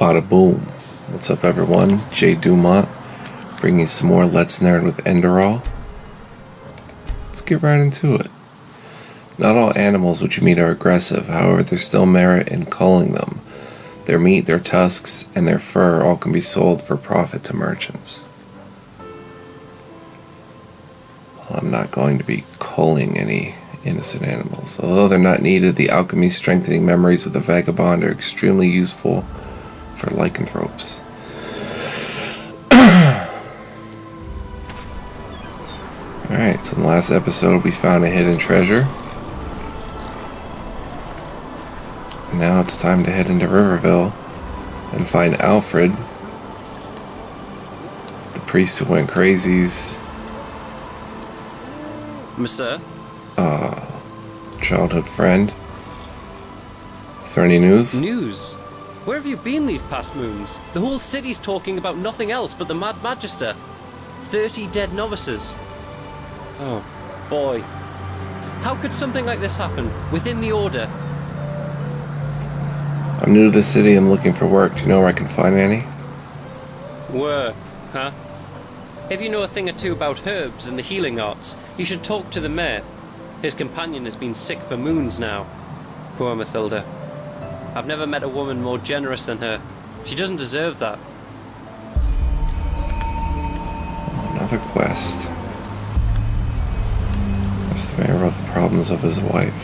Bada boom. What's up, everyone? Jay Dumont, bringing some more Let's Nerd with Enderal. Let's get right into it. Not all animals which you meet are aggressive, however, there's still merit in culling them. Their meat, their tusks, and their fur all can be sold for profit to merchants. Well, I'm not going to be culling any innocent animals. Although they're not needed, the alchemy strengthening memories of the vagabond are extremely useful for lycanthropes. Alright, so in the last episode we found a hidden treasure. And now it's time to head into Riverville and find Alfred, the priest who went crazy's Monsieur? Childhood friend. Is there any news? News? Where have you been these past moons? The whole city's talking about nothing else but the Mad Magister. 30 dead novices. Oh, boy. How could something like this happen within the Order? I'm new to the city. I'm looking for work. Do you know where I can find any? Work, huh? If you know a thing or two about herbs and the healing arts, you should talk to the mayor. His companion has been sick for moons now. Poor Mathilda. I've never met a woman more generous than her. She doesn't deserve that. Another quest. That's the mayor about the problems of his wife.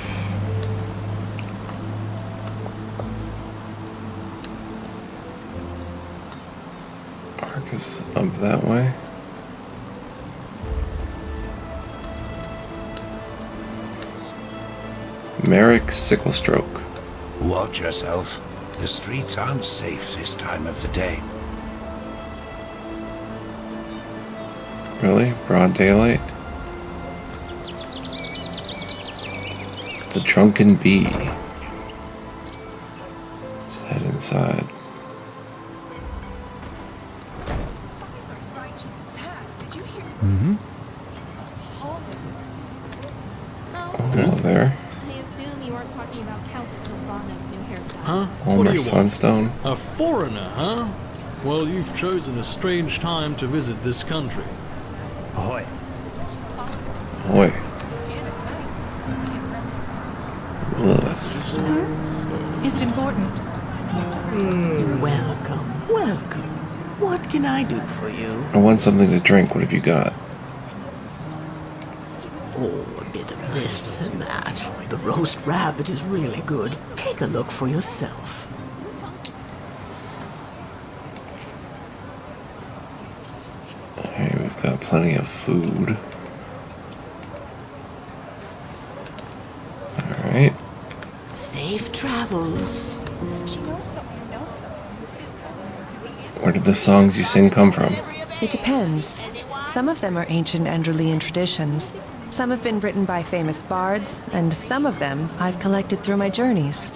Arc is up that way. Merrick Sicklestroke. Watch yourself. The streets aren't safe this time of the day. Really? Broad daylight? The Drunken Bee. Let's head inside. Mm-hmm. Oh, hello there. Huh? Homer Sunstone. A foreigner, huh? Well, you've chosen a strange time to visit this country. Ahoy. Ahoy. Ugh. Is it important? Welcome, welcome. What can I do for you? I want something to drink. What have you got? Oh, a bit of this and that. The roast rabbit is really good. Take a look for yourself. Okay, we've got plenty of food. Alright. Safe travels. Where did the songs you sing come from? It depends. Some of them are ancient Enderalian traditions. Some have been written by famous bards, and some of them I've collected through my journeys.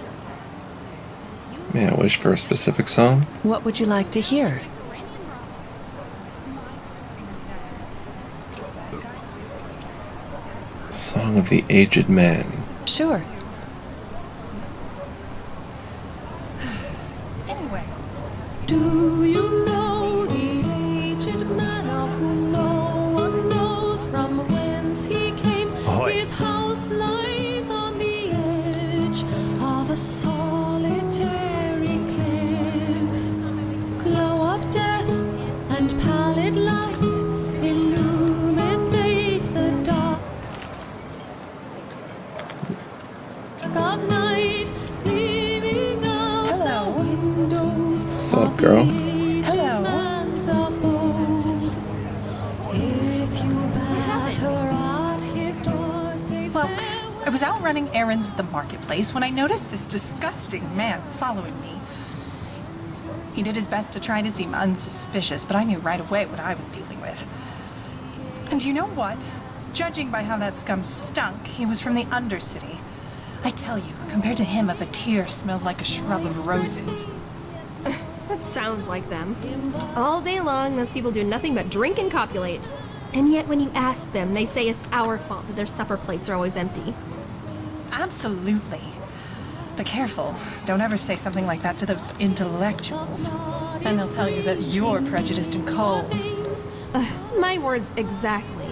May I wish for a specific song? What would you like to hear? The Song of the Aged Man. Sure. Do you know the aged man of whom no one knows from whence he came? Ahoy. His house lies on the edge of a solitary cliff. Glow of death and pallid light illuminate the dark of night, leaving out the windows. What's up, girl? Hello. Well, I was out running errands at the marketplace when I noticed this disgusting man following me. He did his best to try to seem unsuspicious, but I knew right away what I was dealing with. And you know what? Judging by how that scum stunk, he was from the Undercity. I tell you, compared to him, a Batir smells like a shrub of roses. That sounds like them. All day long, those people do nothing but drink and copulate. And yet when you ask them, they say it's our fault that their supper plates are always empty. Absolutely. But careful. Don't ever say something like that to those intellectuals. And they'll tell you that you're prejudiced and cold. My words exactly.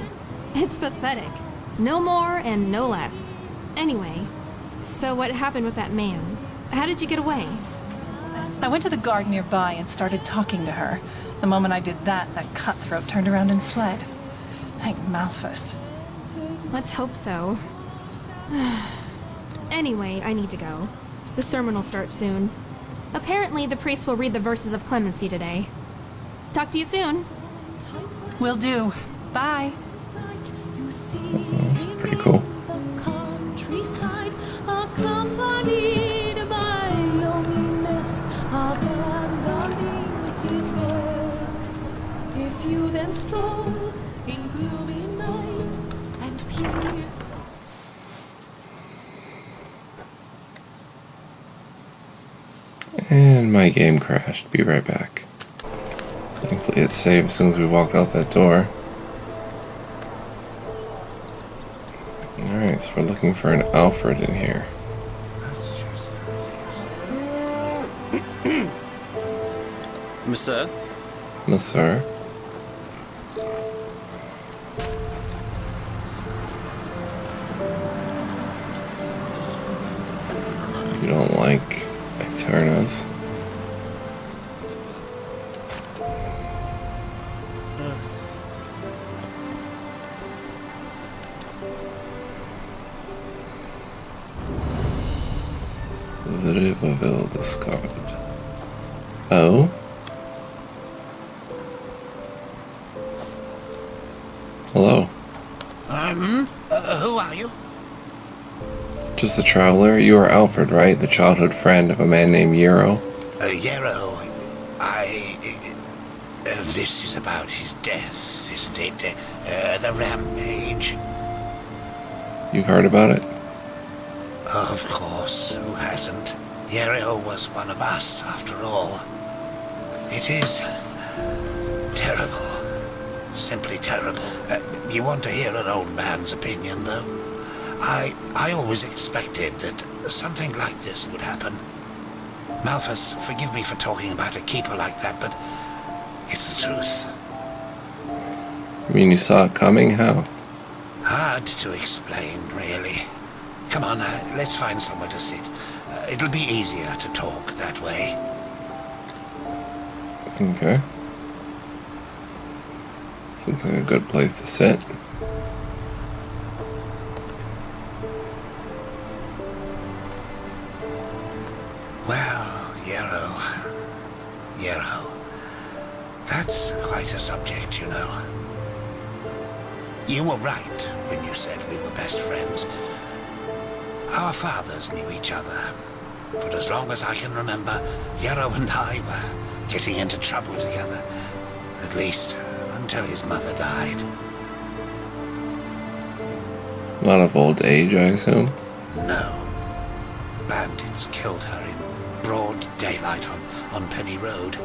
It's pathetic. No more and no less. Anyway, so what happened with that man? How did you get away? I went to the guard nearby and started talking to her. The moment I did that, that cutthroat turned around and fled. Thank Malphus. Let's hope so. Anyway, I need to go. The sermon will start soon. Apparently, the priest will read the verses of clemency today. Talk to you soon. Will do. Bye. That's pretty cool. Countryside, accompanied by loneliness, abandoning his works. If you then stroll in gloomy nights and peer. And my game crashed. Be right back. Thankfully it saved as soon as we walked out that door. Alright, so we're looking for an Alfred in here. Monsieur? Monsieur? You don't like Eternas? Ville discarded. Oh? Hello. Who are you? Just a traveler? You are Alfred, right? The childhood friend of a man named Yarrow? Yarrow. This is about his death, isn't it? The rampage. You've heard about it? Of course, who hasn't? Yarrow was one of us, after all. It is terrible. Simply terrible. You want to hear an old man's opinion, though? I always expected that something like this would happen. Malphus, forgive me for talking about a keeper like that, but it's the truth. You mean you saw it coming? How? Hard to explain, really. Come on, let's find somewhere to sit. It'll be easier to talk that way. Okay. Seems like a good place to sit. Well, Yarrow. That's quite a subject, you know. You were right when you said we were best friends. Our fathers knew each other. For as long as I can remember, Yarrow and I were getting into trouble together. At least, until his mother died. Not of old age, I assume? No. Bandits killed her in broad daylight on Penny Road.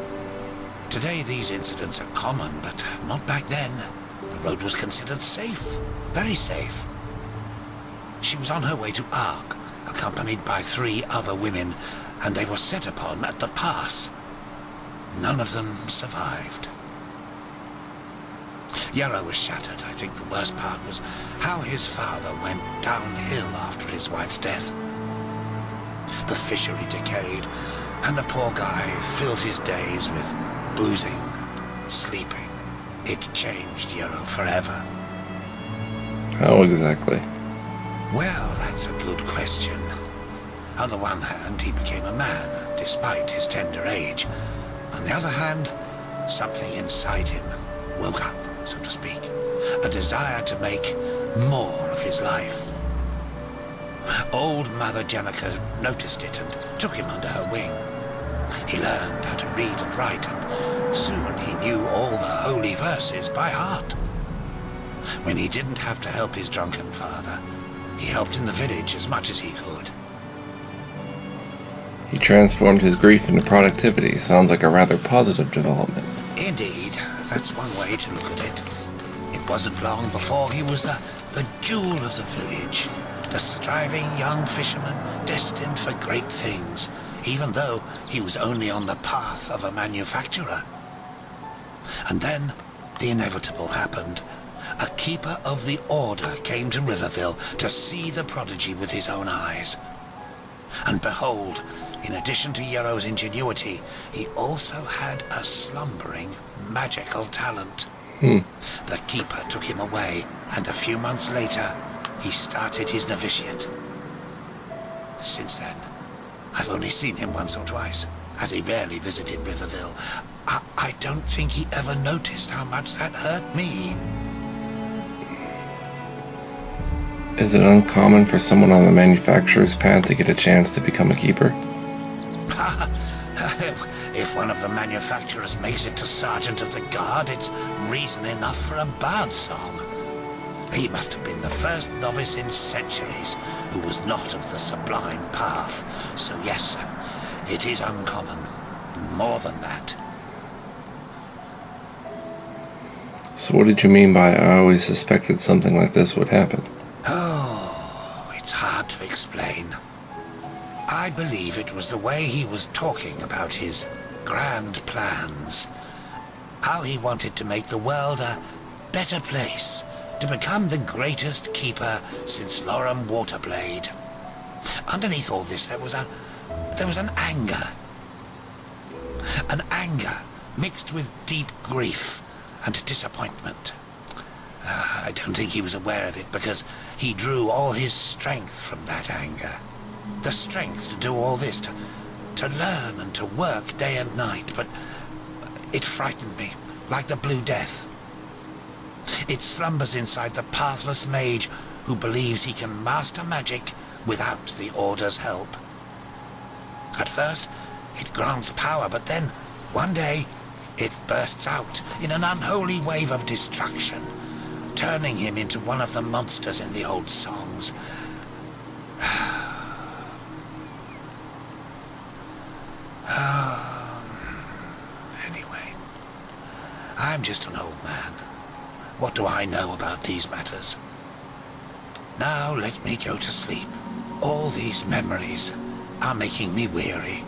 Today these incidents are common, but not back then. The road was considered safe. Very safe. She was on her way to Ark, accompanied by 3 other women, and they were set upon at the pass. None of them survived. Yarrow was shattered. I think the worst part was how his father went downhill after his wife's death. The fishery decayed, and the poor guy filled his days with boozing and sleeping. It changed Yarrow forever. How exactly? Well, that's a good question. On the one hand, he became a man, despite his tender age. On the other hand, something inside him woke up, so to speak. A desire to make more of his life. Old Mother Jenica noticed it and took him under her wing. He learned how to read and write, and soon he knew all the holy verses by heart. When he didn't have to help his drunken father, he helped in the village as much as he could. He transformed his grief into productivity. Sounds like a rather positive development. Indeed, that's one way to look at it. It wasn't long before he was the jewel of the village, the striving young fisherman destined for great things, even though he was only on the path of a manufacturer. And then the inevitable happened. A keeper of the Order came to Riverville to see the prodigy with his own eyes. And behold, in addition to Yarrow's ingenuity, he also had a slumbering magical talent. The keeper took him away, and a few months later, he started his novitiate. Since then, I've only seen him once or twice, as he rarely visited Riverville. I don't think he ever noticed how much that hurt me. Is it uncommon for someone on the manufacturer's path to get a chance to become a keeper? If one of the manufacturers makes it to Sergeant of the Guard, it's reason enough for a bard song. He must have been the first novice in centuries who was not of the sublime path. So yes, it is uncommon. More than that. So what did you mean by I always suspected something like this would happen? Oh, it's hard to explain. I believe it was the way he was talking about his grand plans. How he wanted to make the world a better place, to become the greatest keeper since Loram Waterblade. Underneath all this there was an anger. An anger mixed with deep grief and disappointment. I don't think he was aware of it because he drew all his strength from that anger. The strength to do all this, to learn and to work day and night, but it frightened me, like the Blue Death. It slumbers inside the pathless mage who believes he can master magic without the Order's help. At first, it grants power, but then, one day, it bursts out in an unholy wave of destruction, turning him into one of the monsters in the old songs. Anyway, I'm just an old man. What do I know about these matters? Now let me go to sleep. All these memories are making me weary.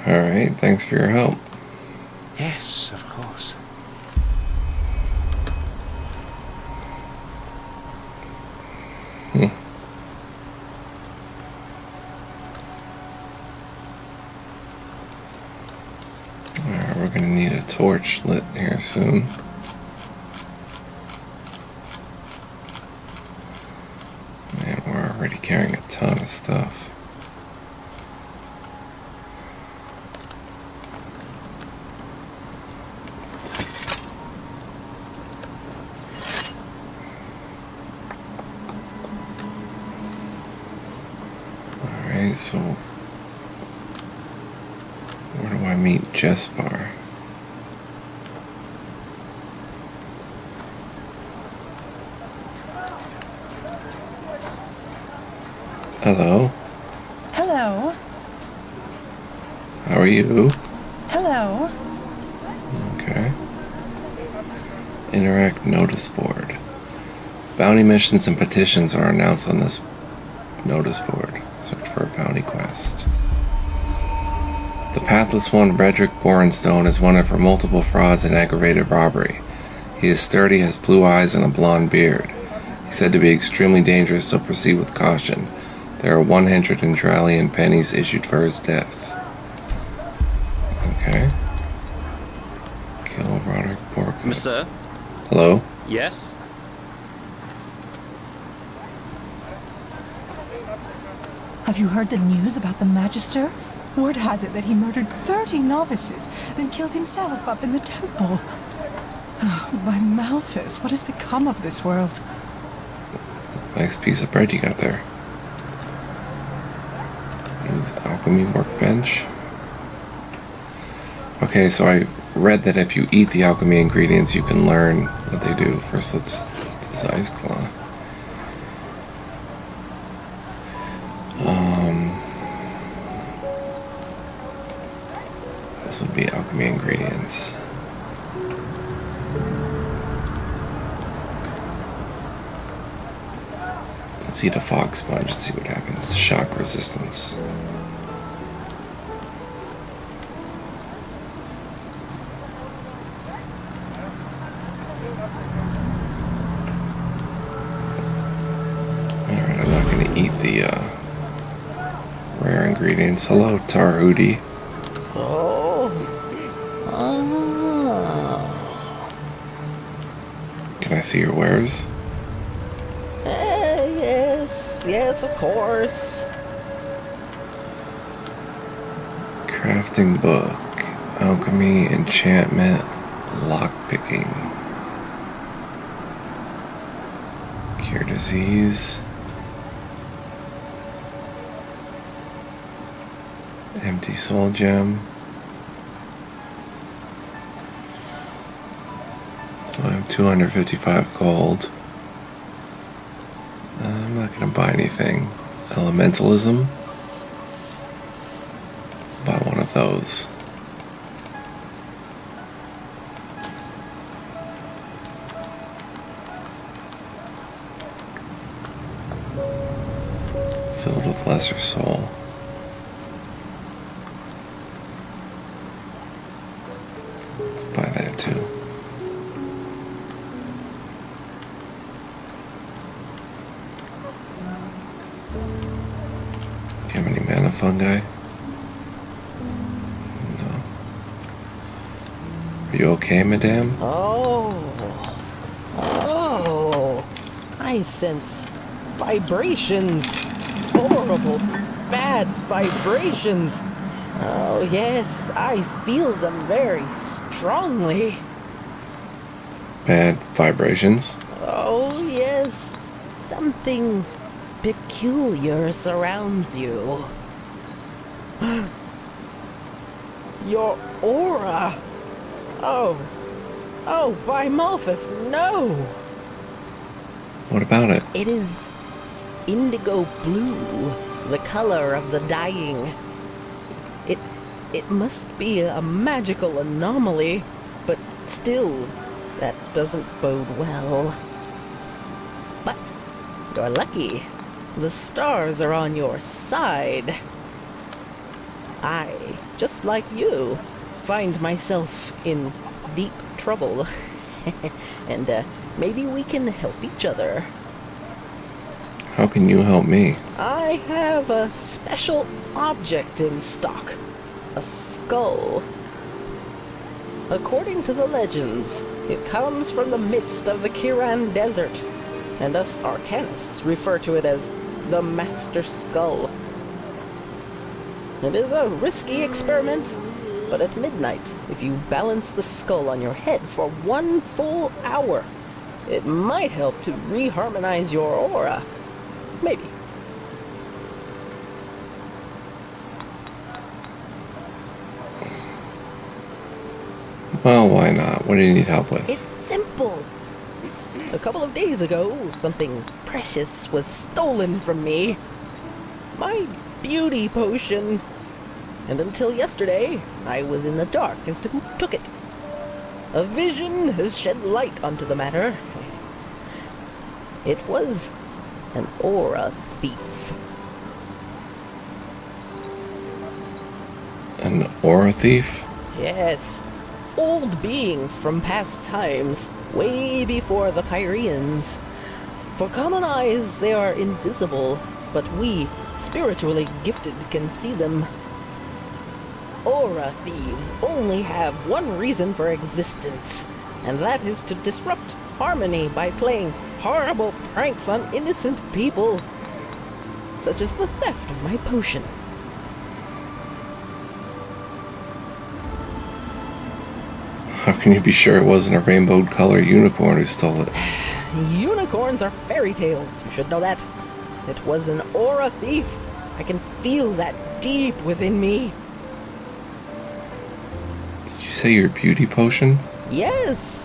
Alright, thanks for your help. Yes, of course. Alright, we're gonna need a torch lit here soon. Man, we're already carrying a ton of stuff. Alright, so where do I meet Jespar? Hello. Hello. How are you? Hello. Okay. Interact notice board. Bounty missions and petitions are announced on this notice board. Search for a bounty quest. The Pathless One, Redrick Borenstone, is wanted for multiple frauds and aggravated robbery. He is sturdy, has blue eyes, and a blonde beard. He's said to be extremely dangerous, so proceed with caution. There are 100 Enderalian pennies issued for his death. Okay. Kill Roderick Bork. Sir? Hello? Yes? Have you heard the news about the Magister? Word has it that he murdered 30 novices, then killed himself up in the temple. By Malphus, what has become of this world? Nice piece of bread you got there. Use alchemy workbench. Okay, so I read that if you eat the alchemy ingredients, you can learn what they do. First, let's eat this ice claw. This would be alchemy ingredients. Let's eat a fog sponge and see what happens. Shock resistance. Alright, I'm not going to eat the rare ingredients. Hello, Tarhudi. Oh. Can I see your wares? Yes, of course. Crafting book. Alchemy, enchantment, lockpicking. Cure disease. Empty soul gem. So I have 255 gold. I'm not going to buy anything. Elementalism. Buy one of those. Filled with lesser soul. Let's buy that too. Do you have any mana fungi? No. Are you okay, madame? Oh. I sense vibrations. Horrible, bad vibrations. Oh, yes, I feel them very strongly. Bad vibrations? Oh, yes. Something peculiar surrounds you. Your aura. Oh, by Malphus, no. What about it? It is indigo blue, the color of the dying. It must be a magical anomaly, but still, that doesn't bode well. But you're lucky. The stars are on your side. I, just like you, find myself in deep trouble. And maybe we can help each other. How can you help me? I have a special object in stock. A skull. According to the legends, it comes from the midst of the Kiran Desert, and us arcanists refer to it as the Master Skull. It is a risky experiment, but at midnight, if you balance the skull on your head for 1 full hour, it might help to reharmonize your aura. Maybe. Well, why not? What do you need help with? It's simple. A couple of days ago, something precious was stolen from me. My beauty potion. And until yesterday, I was in the dark as to who took it. A vision has shed light onto the matter. It was an aura thief. An aura thief? Yes. Old beings from past times, way before the Pyreans. For common eyes, they are invisible, but we, spiritually gifted, can see them. Aura thieves only have one reason for existence, and that is to disrupt harmony by playing horrible pranks on innocent people, such as the theft of my potion. How can you be sure it wasn't a rainbow-colored unicorn who stole it? Unicorns are fairy tales, you should know that. It was an aura thief. I can feel that deep within me. Did you say your beauty potion? Yes!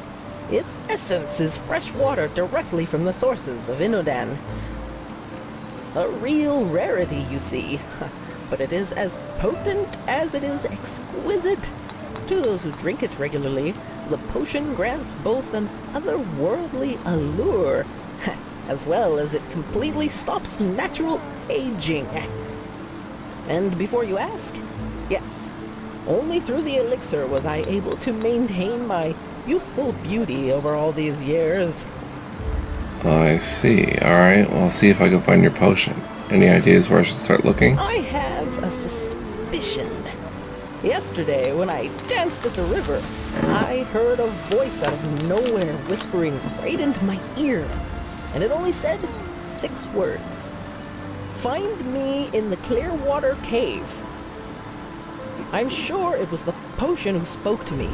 Its essence is fresh water directly from the sources of Inodan. A real rarity, you see. But it is as potent as it is exquisite. To those who drink it regularly, the potion grants both an otherworldly allure as well as it completely stops natural aging. And before you ask, yes, only through the elixir was I able to maintain my youthful beauty over all these years. I see. Alright, well, I'll see if I can find your potion. Any ideas where I should start looking? I have a suspicion. Yesterday, when I danced at the river, I heard a voice out of nowhere whispering right into my ear. And it only said 6 words. Find me in the Clearwater Cave. I'm sure it was the potion who spoke to me,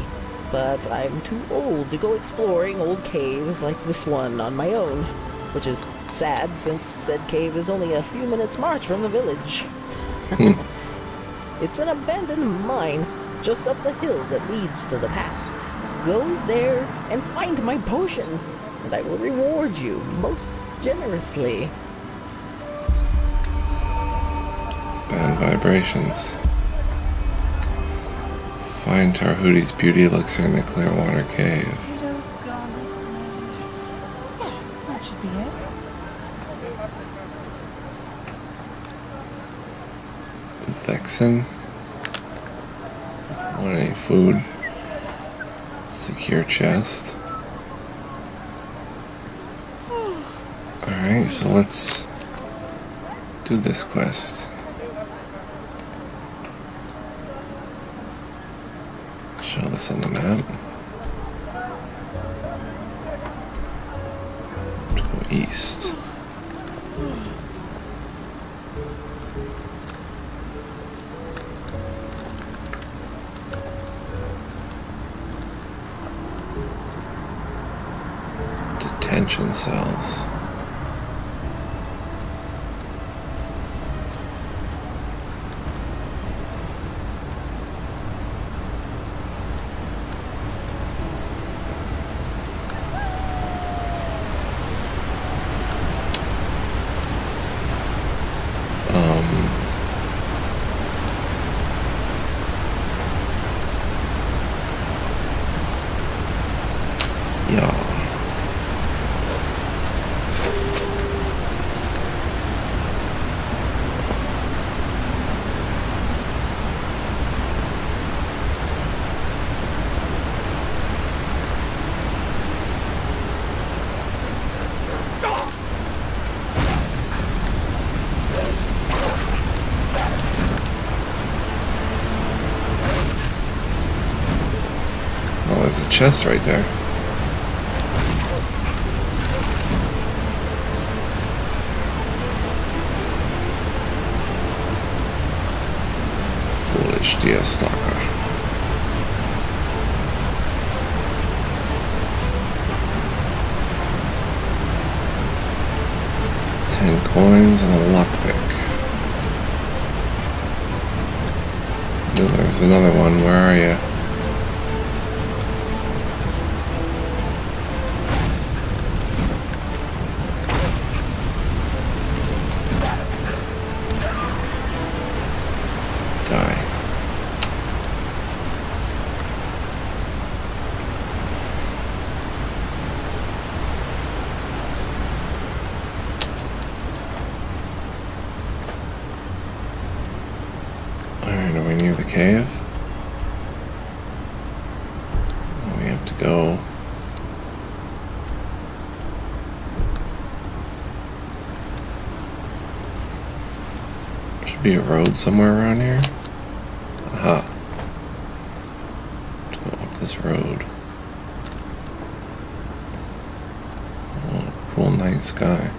but I'm too old to go exploring old caves like this one on my own, which is sad since said cave is only a few minutes' march from the village. It's an abandoned mine just up the hill that leads to the pass. Go there and find my potion, and I will reward you most generously. Bad vibrations. Find Tarhuti's beauty elixir in the Clearwater Cave. Potatoes gone. Yeah, that should be it. Vexen. Want any food? Secure chest. Alright, so let's do this quest. Show this on the map. To go east. Detention cells. Yeah. Oh, there's a chest right there. Foolish deer stalker. $10 coins and a lockpick. Oh, there's another one. Where are you? Die. Alright, are we near the cave? We have to go. Should be a road somewhere around here. Aha. To go up this road. Oh, cool night sky.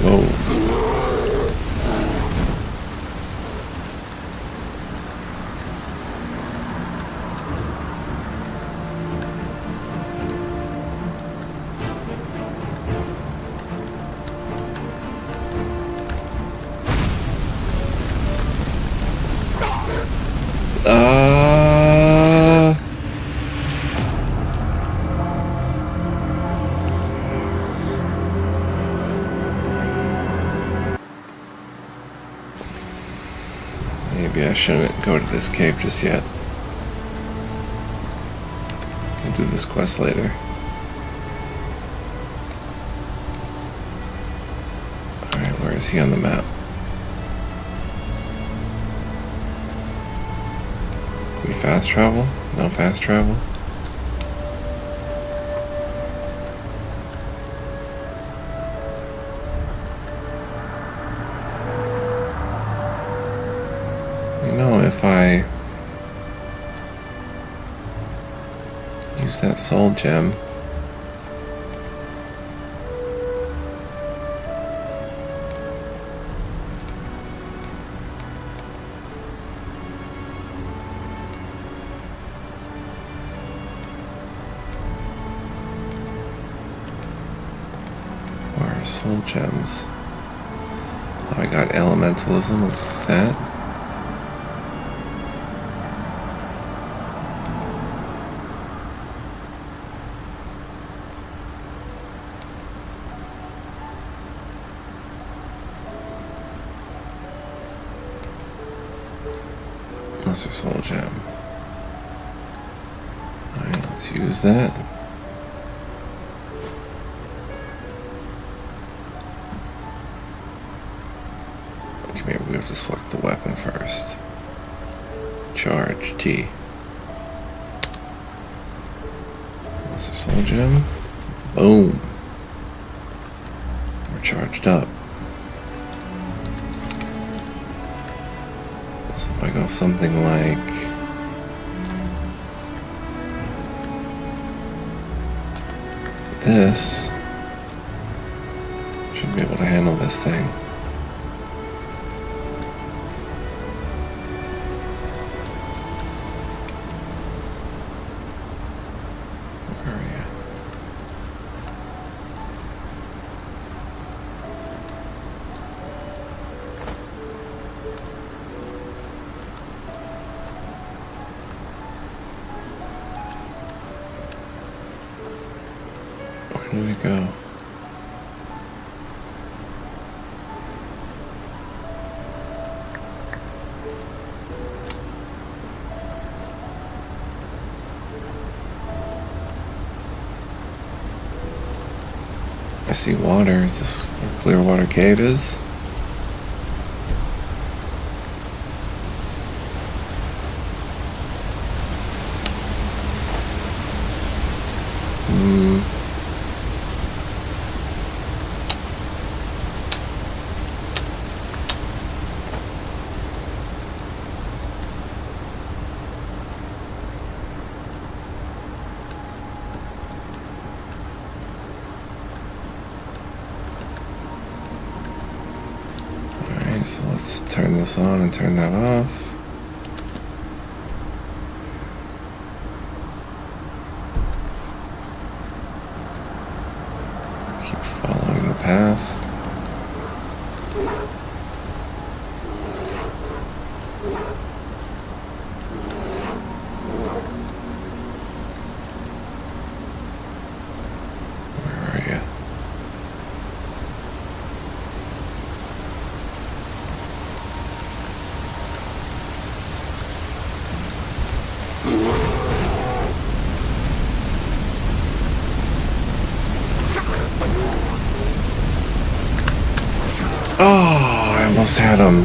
Whoa. Maybe I shouldn't go to this cave just yet. We'll do this quest later. Alright, where is he on the map? Can we fast travel? No fast travel? You know, if I use that soul gem, where are soul gems? Oh, I got elementalism, let's use that. Lesser soul gem. Alright, let's use that. Okay, maybe we have to select the weapon first. Charge T. Lesser soul gem. Boom. We're charged up. So if I go something like this, should be able to handle this thing. Where are you? Where did it go? I see water. Is this where Clearwater Cave is? So let's turn this on and turn that off. Keep following the path. Where are you? Oh, I almost had him.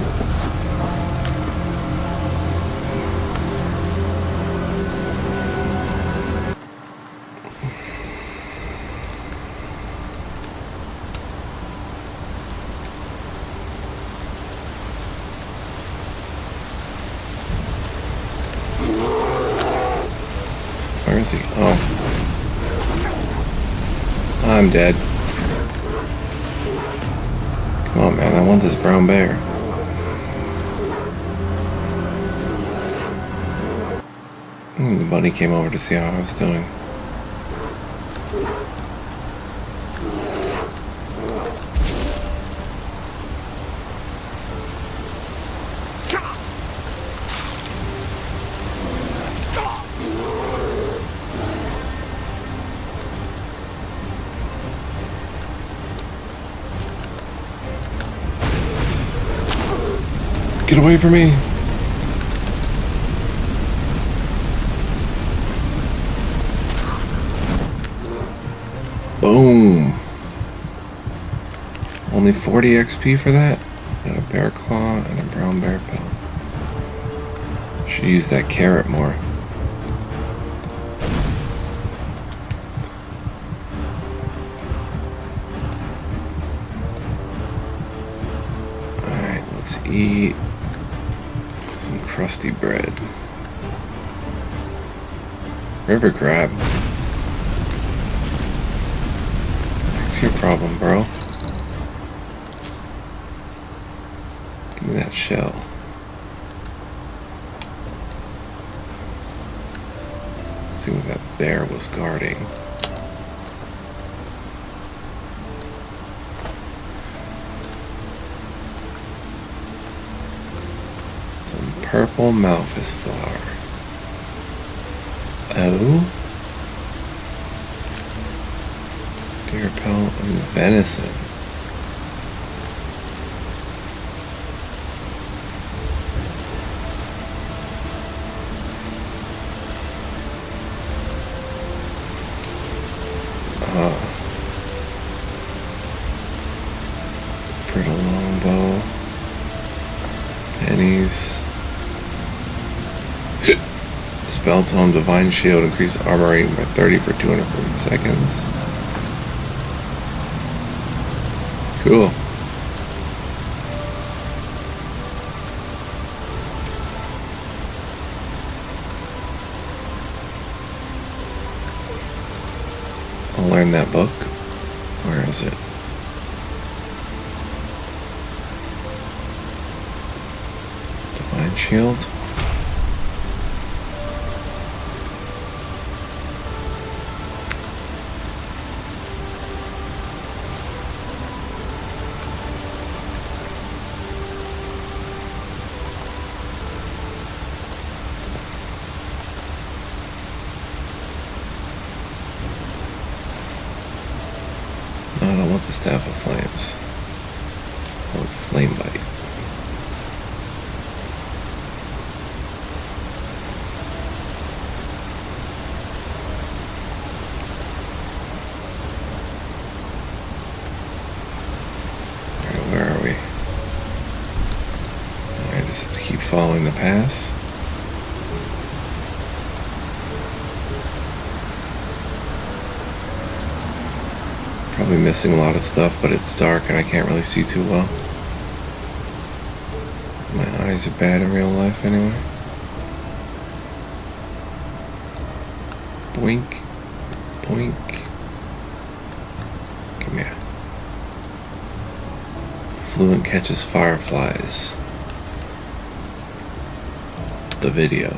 Where is he? Oh. I'm dead. Come on, man, I want this brown bear. The bunny came over to see how I was doing. Get away from me! Boom! Only 40 XP for that? And a bear claw and a brown bear pelt. Should use that carrot more. Alright, let's eat some crusty bread. River crab. What's your problem, bro? Give me that shell. Let's see what that bear was guarding. Some purple malphus flower. Oh? Deer pelt and venison. Brittle longbow. Pennies. Spell tome divine shield, increase armor rating by 30 for 240 seconds. Cool. I'll learn that book. Where is it? Divine shield. No, I don't want the Staff of Flames. I want Flame Bite. Alright, where are we? I just have to keep following the pass. Probably missing a lot of stuff, but it's dark and I can't really see too well. My eyes are bad in real life anyway. Boink. Boink. Come here. Fluent catches fireflies. The video.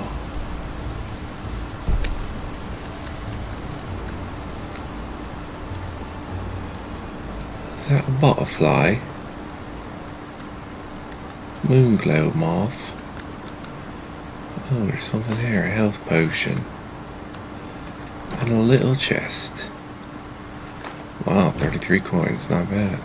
Is that a butterfly? Moonglow moth. Oh, there's something here, a health potion. And a little chest. Wow, 33 coins, not bad.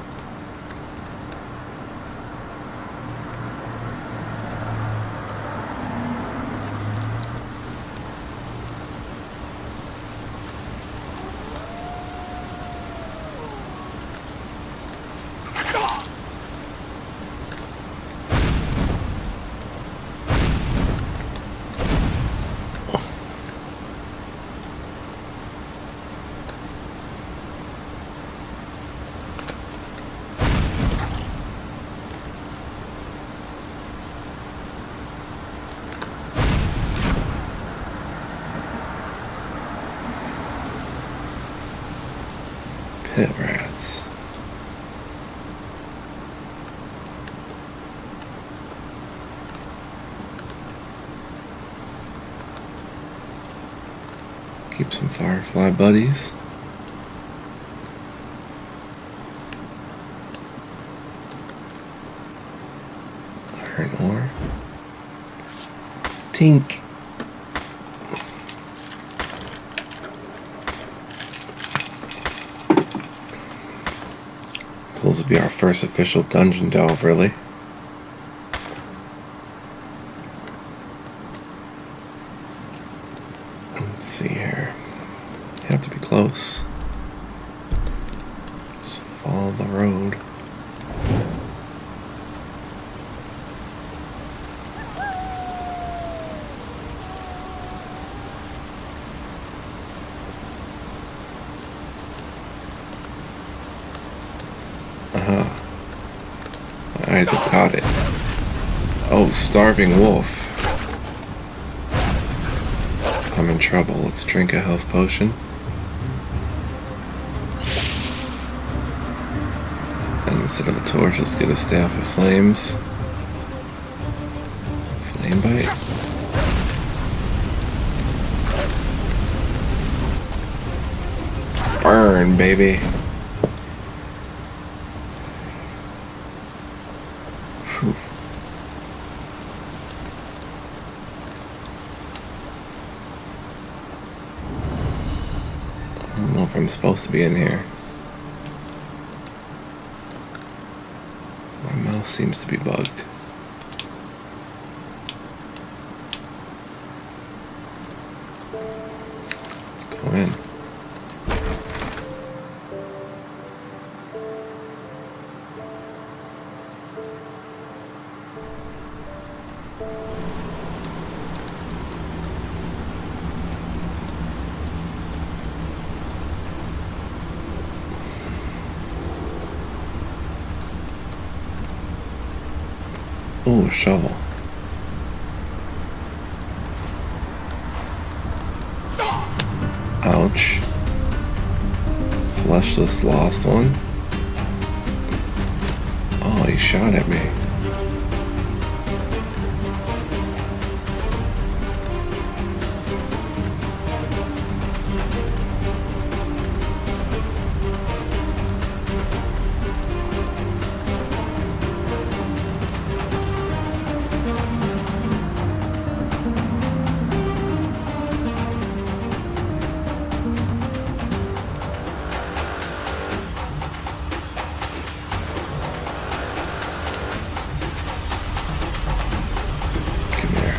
Pit rats. Keep some firefly buddies. Iron ore. Tink. So this will be our first official dungeon delve, really. road. Aha. My eyes have caught it. Oh, starving wolf. I'm in trouble. Let's drink a health potion. And instead of a torch, let's get a staff of flames. Flame bite. Burn, baby. Whew. I don't know if I'm supposed to be in here. My mouse seems to be bugged. Let's go in. Ooh, a shovel. Ouch. Fleshless lost one. Oh, he shot at me. Come here.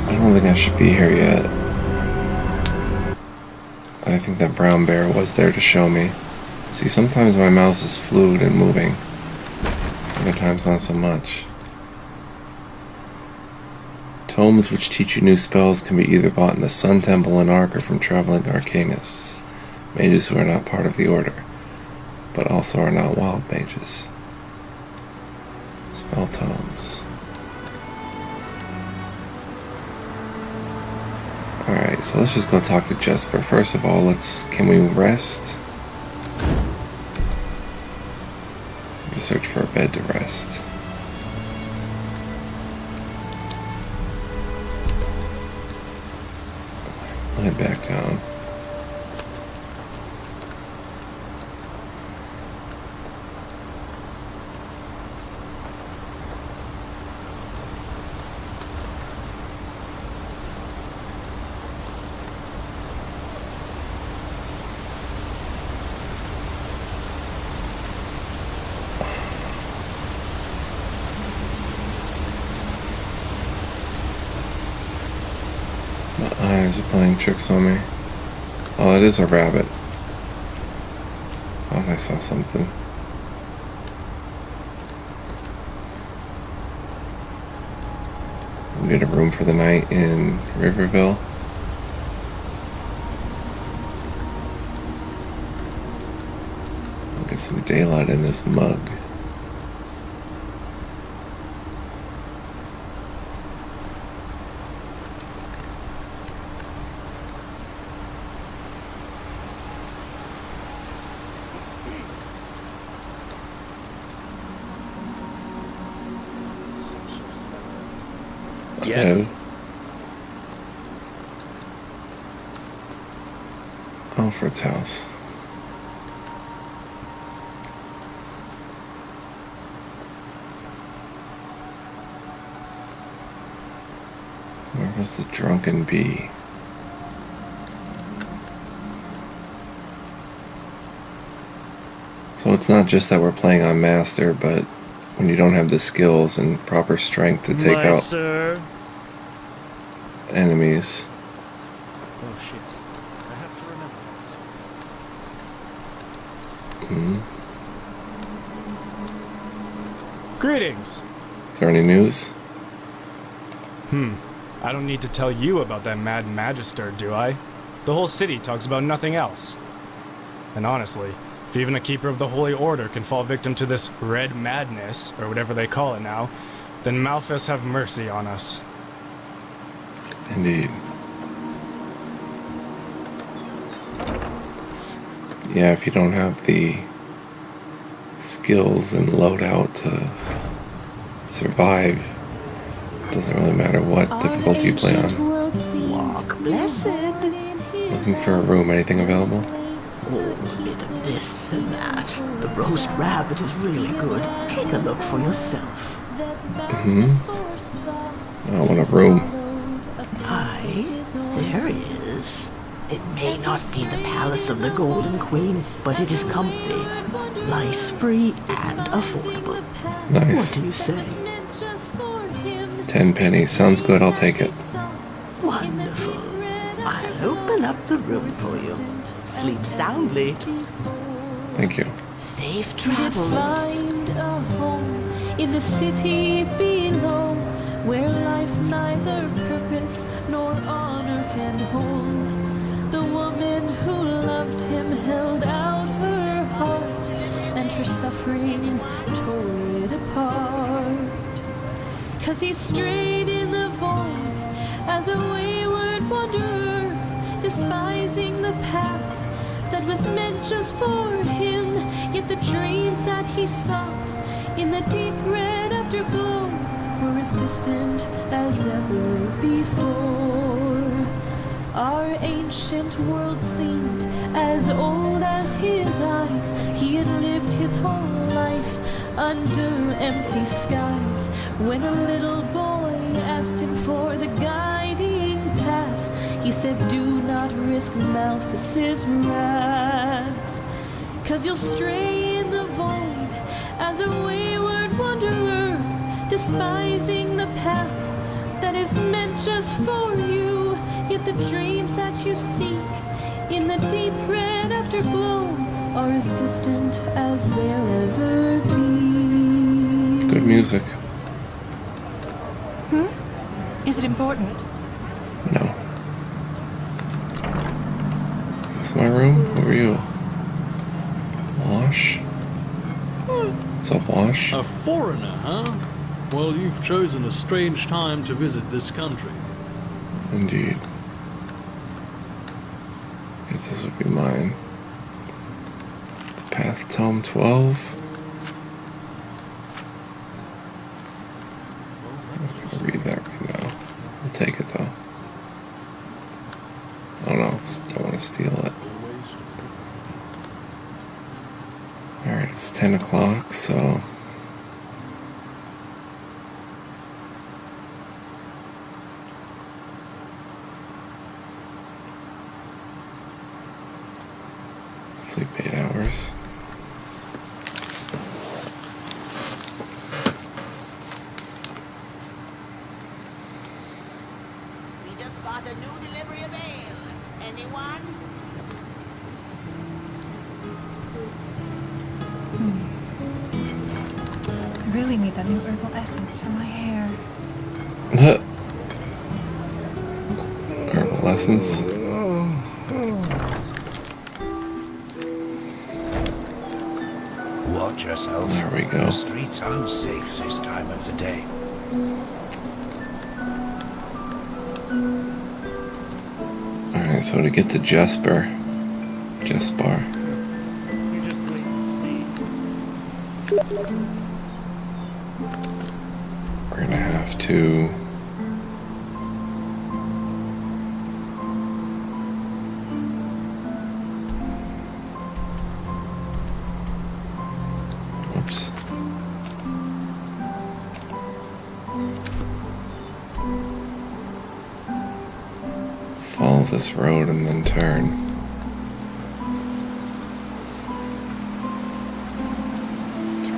I don't think I should be here yet. But I think that brown bear was there to show me. See, sometimes my mouse is fluid and moving. Other times not so much. Tomes which teach you new spells can be either bought in the Sun Temple in Ark or from traveling arcanists, mages who are not part of the order, but also are not wild mages. Spell tomes. Alright, so let's just go talk to Jesper. First of all, can we rest? Search for a bed to rest. I'll head back down. My eyes are playing tricks on me. Oh, it is a rabbit. Oh, I saw something. We'll get a room for the night in Riverville. We'll get some daylight in this mug. Yes. Alfred's house. Where was the drunken bee? So it's not just that we're playing on Master, but when you don't have the skills and proper strength to take out Sir. enemies. Oh shit. I have to remember. Greetings. Is there any news? I don't need to tell you about that mad magister, do I? The whole city talks about nothing else. And honestly, if even a keeper of the Holy Order can fall victim to this red madness, or whatever they call it now, then Malphas have mercy on us. Indeed. Yeah, if you don't have the skills and loadout to survive, it doesn't really matter what difficulty you play on. Walk blessed. Looking for a room, anything available? Oh, a bit of this and that. The roast rabbit is really good. Take a look for yourself. I want a room. Aye, there is. It may not be the palace of the Golden Queen, but it is comfy, lice-free, and affordable. Nice. What do you say? 10 pennies. Sounds good, I'll take it. Wonderful. I'll open up the room for you. Sleep soundly. Thank you. Safe travels. Find a home in the city below, where life neither purpose nor honor can hold. The woman who loved him held out her heart, and her suffering tore it apart. 'Cause he strayed in the void as a wayward wanderer, despising the path that was meant just for him. Yet the dreams that he sought in the deep red afterglow were as distant as ever before. Our ancient world seemed as old as his eyes. He had lived his whole life under empty skies. When a little boy asked him for the guiding path, he said, do not risk Malphas's wrath. 'Cause you'll stray in the void as a wayward wanderer, despising the path that is meant just for you. Yet the dreams that you seek in the deep red afterglow are as distant as they'll ever be. Good music. Is it important? No. Is this my room? Who are you? Wash? What's up, Wash? A foreigner, huh? Well, you've chosen a strange time to visit this country. Indeed. Guess this would be mine. Path Tome 12. I'm not gonna read that right now. I'll take it though. Oh no, don't want to steal it. Alright, it's 10 o'clock, so sleep 8 hours. We just got a new delivery of ale. Anyone? I really need that new herbal essence for my hair. Herbal essence. Watch yourself. There we go. The streets aren't safe this time of the day. Alright, so to get to Jesper, You just wait and see. we're gonna have to whoops. Follow this road and then turn.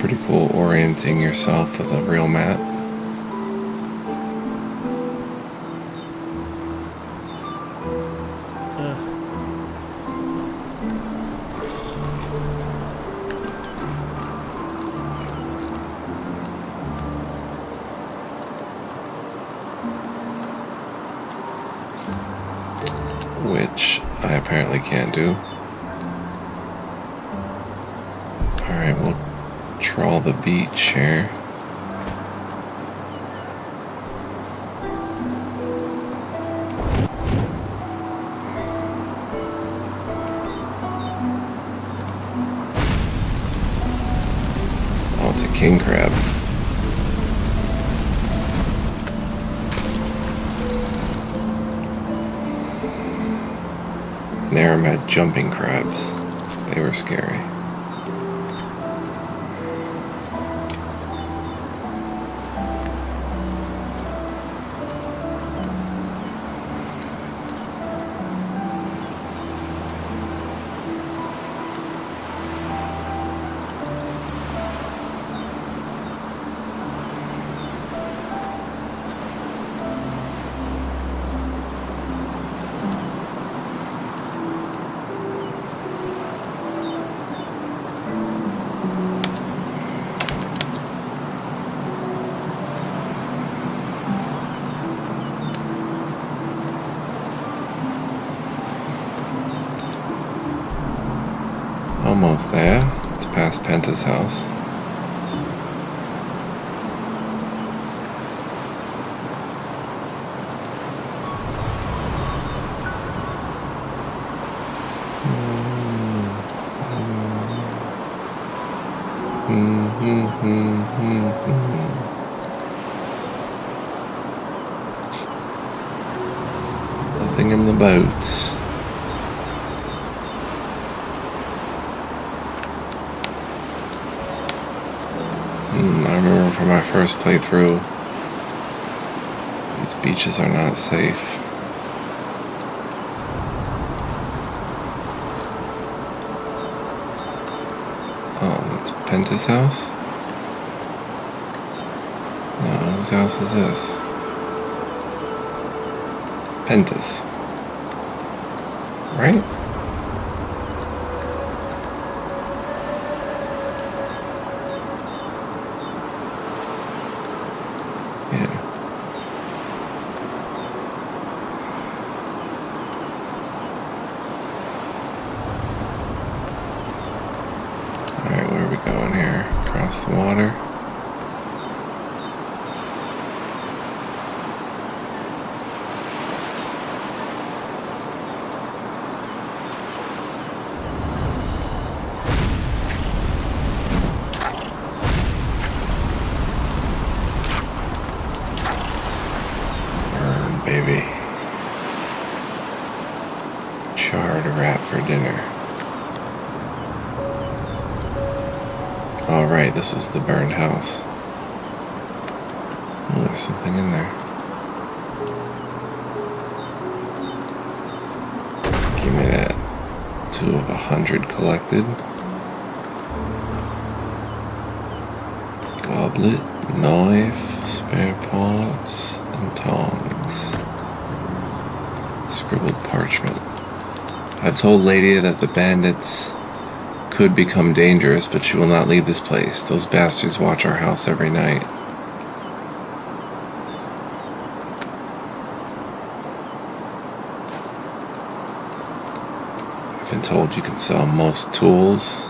Pretty cool orienting yourself with a real map. Which I apparently can't do. Alright, we'll trawl the beach here. Oh, it's a king crab. Narum had jumping crabs. They were scary. Almost there. It's past Penta's house. Nothing in the boats. I remember from my first playthrough, these beaches are not safe. Oh, that's Penta's house? No, whose house is this? Penta's. Right? Alright, where are we going here? Across the water. Burn, baby. Charred rat for dinner. Alright, this was the burned house. Oh, there's something in there. Give me that. 2 of 100 collected. Goblet, knife, spare parts, and tongs. Scribbled parchment. I've told Lady that the bandits could become dangerous, but she will not leave this place. Those bastards watch our house every night. I've been told you can sell most tools.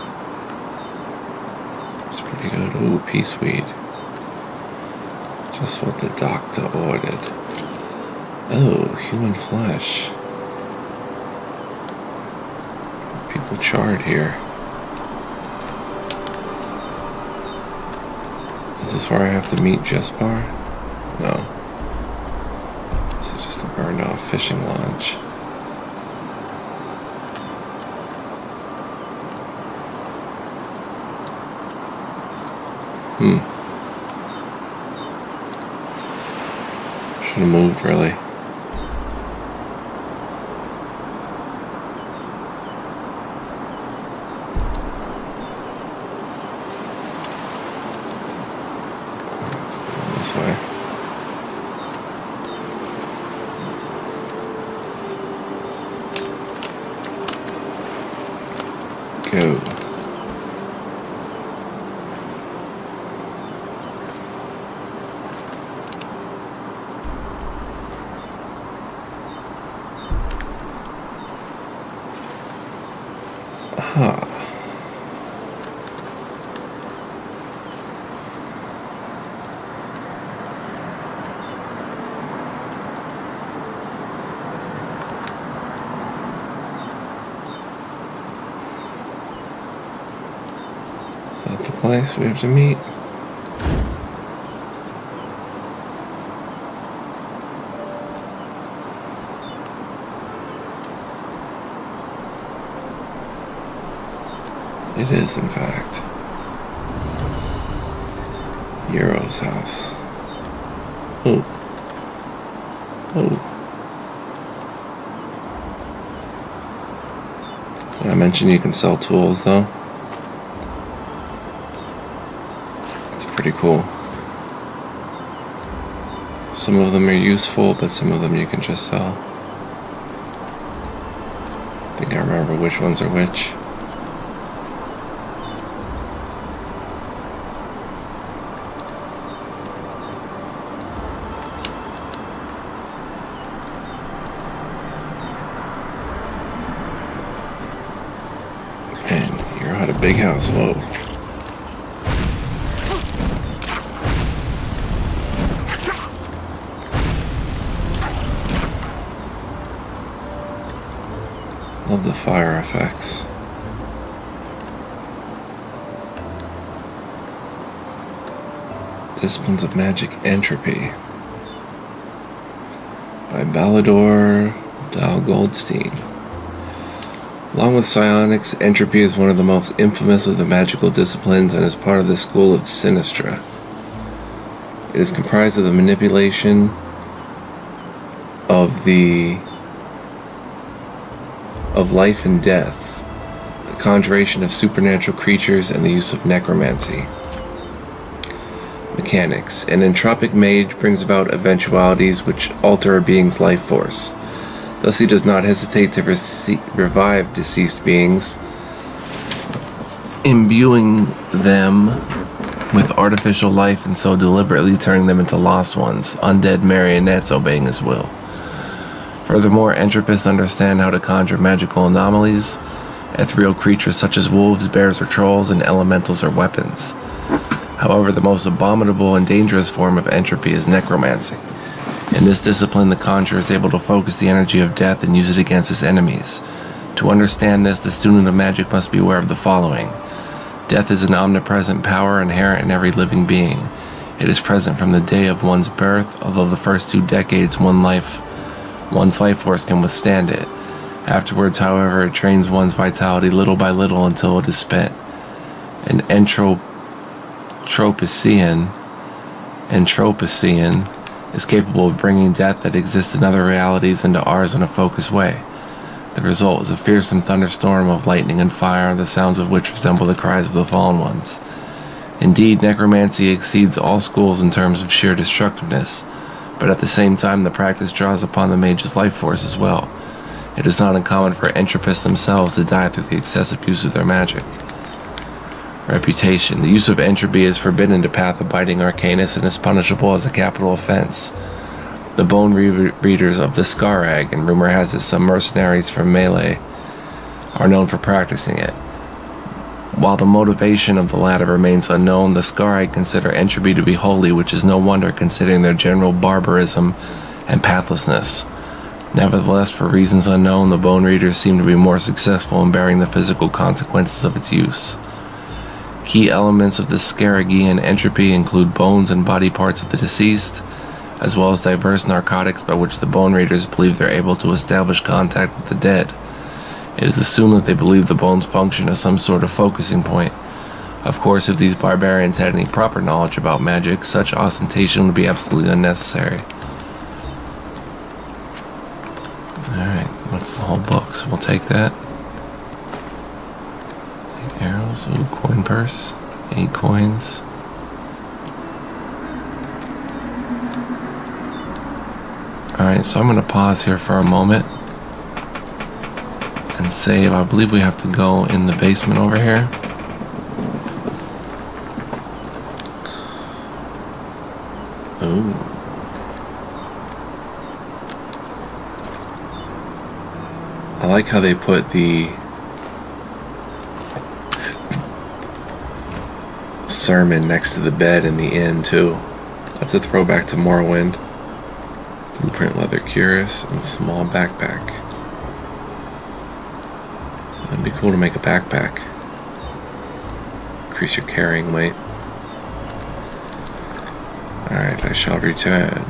It's pretty good. Ooh, peace weed. Just what the doctor ordered. Oh, human flesh. People charred here. Is this where I have to meet Jespar? No. This is just a burned off fishing lodge. Should have moved, really. Let's go this way. Go. Aha. Is that the place we have to meet? It is, in fact, Euro's house. Oh. Oh. Did I mention you can sell tools, though? It's pretty cool. Some of them are useful, but some of them you can just sell. I think I remember which ones are which. Big house, whoa. Love the fire effects. Disciplines of Magic Entropy by Ballador Dal Goldstein. Along with psionics, entropy is one of the most infamous of the magical disciplines and is part of the school of Sinistra. It is comprised of the manipulation of life and death, the conjuration of supernatural creatures, and the use of necromancy. Mechanics. An entropic mage brings about eventualities which alter a being's life force. Thus he does not hesitate to revive deceased beings, imbuing them with artificial life and so deliberately turning them into lost ones, undead marionettes obeying his will. Furthermore, entropists understand how to conjure magical anomalies, ethereal creatures such as wolves, bears, or trolls, and elementals or weapons. However, the most abominable and dangerous form of entropy is necromancy. In this discipline, the conjurer is able to focus the energy of death and use it against his enemies. To understand this, the student of magic must be aware of the following. Death is an omnipresent power inherent in every living being. It is present from the day of one's birth, although the first 2 decades one's life force can withstand it. Afterwards, however, it drains one's vitality little by little until it is spent. An entropician is capable of bringing death that exists in other realities into ours in a focused way. The result is a fearsome thunderstorm of lightning and fire, the sounds of which resemble the cries of the fallen ones. Indeed, necromancy exceeds all schools in terms of sheer destructiveness, but at the same time the practice draws upon the mage's life force as well. It is not uncommon for entropists themselves to die through the excessive use of their magic. Reputation. The use of entropy is forbidden to path-abiding arcanists and is punishable as a capital offense. The bone readers of the Skarag, and rumor has it some mercenaries from Melee, are known for practicing it. While the motivation of the latter remains unknown, the Skarag consider entropy to be holy, which is no wonder considering their general barbarism and pathlessness. Nevertheless, for reasons unknown, the bone readers seem to be more successful in bearing the physical consequences of its use. Key elements of the Skaragian entropy include bones and body parts of the deceased, as well as diverse narcotics by which the bone readers believe they're able to establish contact with the dead. It is assumed that they believe the bones function as some sort of focusing point. Of course, if these barbarians had any proper knowledge about magic, such ostentation would be absolutely unnecessary. Alright, what's the whole book? So we'll take that. Take arrows, ooh, coin purse, 8 coins. Alright, so I'm going to pause here for a moment and save. I believe we have to go in the basement over here. Ooh. I like how they put the sermon next to the bed in the inn too. That's a throwback to Morrowind. Blueprint leather cuirass and small backpack. It'd be cool to make a backpack. Increase your carrying weight. Alright, I shall return.